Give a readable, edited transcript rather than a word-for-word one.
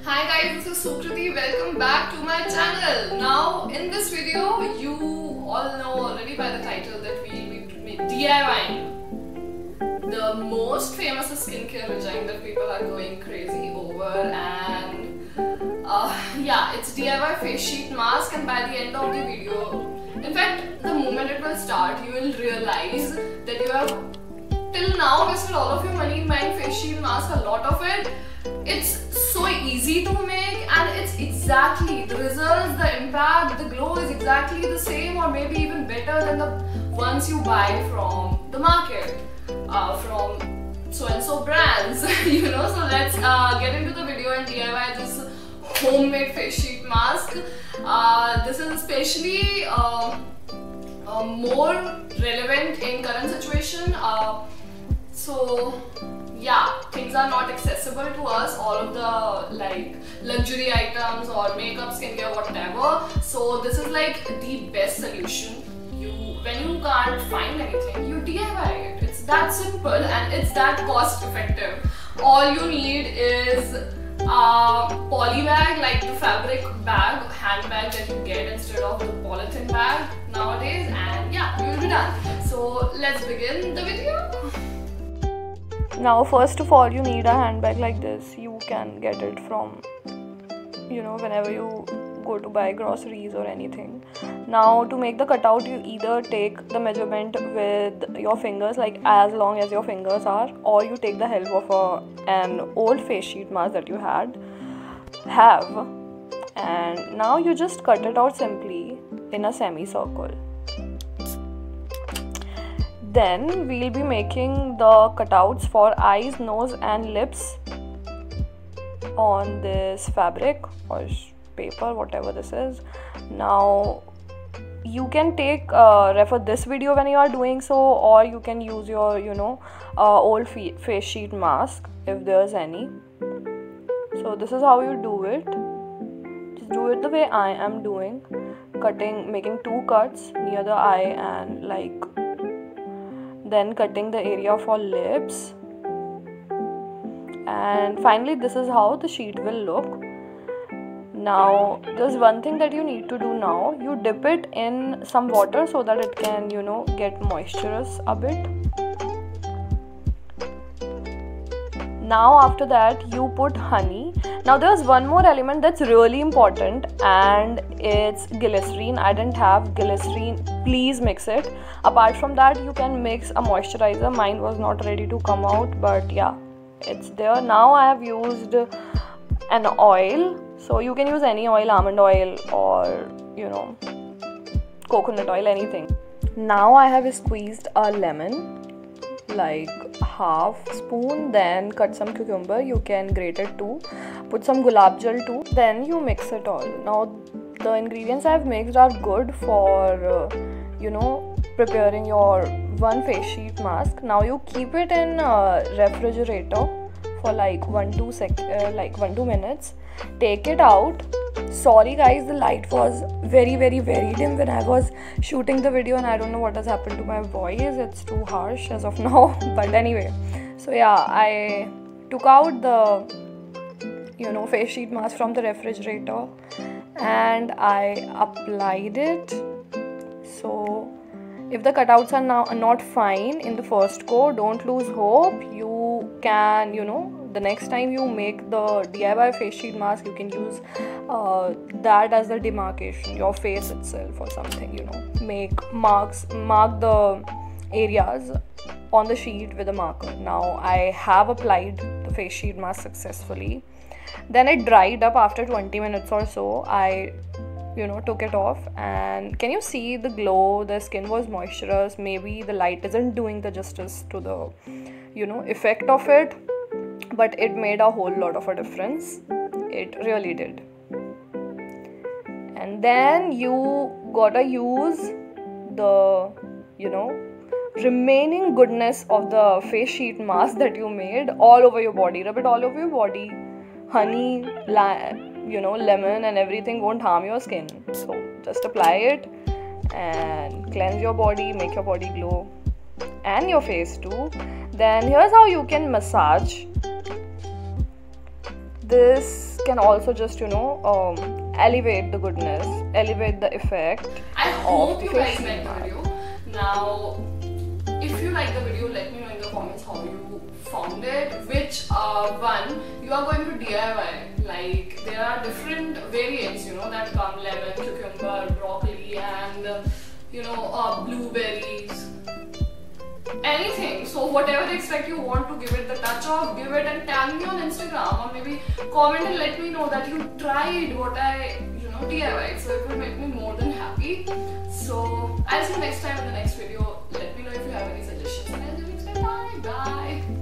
Hi guys, this is Sukriti. Welcome back to my channel. Now in this video, you all know already by the title that we will be DIYing the most famous skincare regime that people are going crazy over, and yeah, it's DIY face sheet mask. And by the end of the video, in fact the moment it will start, you will realize that you have till now wasted all of your money in buying face sheet mask, a lot of it. It's so easy to make, and it's exactly the results, the impact, the glow is exactly the same or maybe even better than the ones you buy from the market, from so and so brands. So let's get into the video and DIY this homemade face sheet mask. This is especially more relevant in current situation. So yeah, things are not accessible to us, all of the like luxury items or makeup, skincare, whatever. So this is like the best solution. When you can't find anything, you DIY it. It's that simple and it's that cost effective. All you need is a poly bag, like the fabric bag, handbag that you get instead of the polythene bag nowadays, and yeah, you will be done. So let's begin the video. Now first of all, you need a handbag like this. You can get it from whenever you go to buy groceries or anything. Now to make the cutout, you either take the measurement with your fingers, like as long as your fingers are, or you take the help of an old face sheet mask that you have, and now you just cut it out simply in a semicircle. Then we'll be making the cutouts for eyes, nose and lips on this fabric or paper, whatever this is. Now you can take refer this video when you are doing so, or you can use your old face sheet mask if there's any. So this is how you do it. Just do it the way I am doing, making 2 cuts near the eye and then cutting the area for lips, and finally this is how the sheet will look. Now there's one thing that you need to do now. You dip it in some water so that it can get moisturous a bit. Now after that you put honey. Now there's one more element that's really important, and it's glycerin. I didn't have glycerin, please mix it. Apart from that, you can mix a moisturizer. Mine was not ready to come out, but yeah, it's there. Now I have used an oil, so you can use any oil, almond oil or coconut oil, anything. Now I have squeezed a lemon, like half spoon, then cut some cucumber, you can grate it too, put some gulab jal too, then you mix it all. Now the ingredients I have mixed are good for preparing your one face sheet mask. Now you keep it in refrigerator for like 1-2 minutes. Take it out. Sorry guys, the light was very dim when I was shooting the video, and I don't know what has happened to my voice. It's too harsh as of now. But anyway, so yeah, I took out the face sheet mask from the refrigerator and I applied it. So if the cutouts are now not fine in the first go, don't lose hope. You can the next time you make the DIY face sheet mask, you can use that as the demarcation, your face itself or something. Mark the areas on the sheet with a marker. Now I have applied the face sheet mask successfully. Then it dried up after 20 minutes or so. I took it off, and can you see the glow? The skin was moisturized. Maybe the light isn't doing the justice to the effect of it, but it made a whole lot of a difference. It really did. And then you gotta use the remaining goodness of the face sheet mask that you made all over your body. Rub it all over your body. Honey, lemon and everything won't harm your skin. So just apply it and cleanse your body, make your body glow, and your face too. Then here's how you can massage this can also just, elevate the goodness, elevate the effect. I of hope the you guys facial liked the mask. video. Now, if you like the video, let me know in the comments how you found it, which one you are going to DIY. Like, there are different variants, that come: lemon, cucumber, broccoli, and blueberries, anything. So whatever extract you want to give it the touch of, give it, and tag me on Instagram, or maybe comment and let me know that you tried what I DIY. So it will make me more than happy. So I'll see you next time in the next video. Let me know if you have any suggestions, and I'll see you next time. Bye.